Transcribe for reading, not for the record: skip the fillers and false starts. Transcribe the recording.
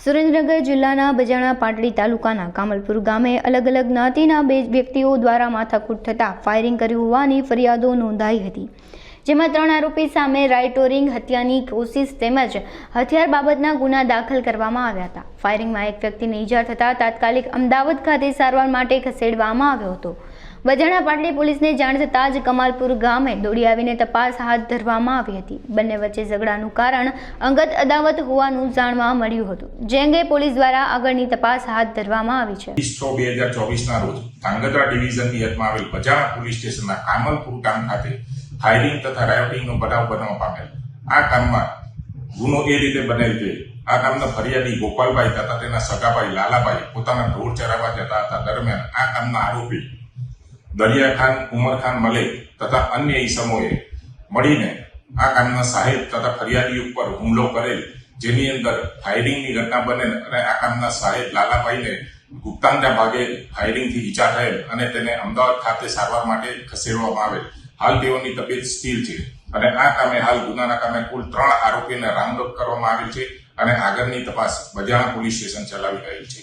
સુરેન્દ્રનગર જિલ્લાના બજાણા પાટડી તાલુકાના કામલપુર ગામે અલગ અલગ જ્ઞાતિના બે વ્યક્તિઓ દ્વારા માથાકૂટ થતા ફાયરિંગ કર્યું હોવાની ફરિયાદો નોંધાઈ હતી, જેમાં 3 આરોપી સામે રાઇટોરિંગ, હત્યાની કોશિશ તેમજ હથિયાર બાબતના ગુના દાખલ કરવામાં આવ્યા હતા। ફાયરિંગમાં એક વ્યક્તિને ઈજા થતાં તાત્કાલિક અમદાવાદ ખાતે સારવાર માટે ખસેડવામાં આવ્યો હતો। બજાણા પાટડી પોલીસને જાણ થતાં જ કમાલપુર ગામે દોડી આવીને તપાસ હાથ ધરવામાં આવી હતી। બંને વચ્ચે ઝઘડાનું કારણ અંગત અદાવત હોવાનું જાણવા મળ્યું હતું, જે અંગે પોલીસ દ્વારા આગળની તપાસ હાથ ધરવામાં આવી છે। 20/6/2024 ના રોજ ધાંગધ્રા ડિવિઝનની હદમાં આવેલ બજાણા પોલીસ સ્ટેશનના કામલપુર ગામ ખાતે ફાયરિંગ તથા રાયોટિંગનો બનાવ બનવા પામેલ। આ કામમાં ગુનો એ રીતે બનેલ કે આ કામના ફરિયાદી ગોપાલભાઈ તથા તેના સગાભાઈ લાલાભાઈ પોતાના ઢોર ચરાવવા જતા હતા દરમિયાન આ કામના આરોપી દરિયા ખાન, ઉમર ખાન મલેક તથા અન્ય ઈસમોએ મળીને આ કામના સાહેબ તથા ફરિયાદી ઉપર હુમલો કરેલ, જેની અંદર ફાયરિંગની ઘટના બનેલ અને આ કામના સાહેબ લાલાભાઈને ગુપ્તાંગના ભાગે ફાયરિંગથી ઈજા થયેલ અને તેને અમદાવાદ ખાતે સારવાર માટે ખસેડવામાં આવેલ। હાલ તેઓની તબિયત સ્થિર છે અને આ કામે હાલ ગુનાના કામે કુલ 3 આરોપીને રાઉન્ડ અપ કરવામાં આવેલ છે અને આગળની તપાસ બજાણા પોલીસ સ્ટેશન ચલાવી રહેલ છે।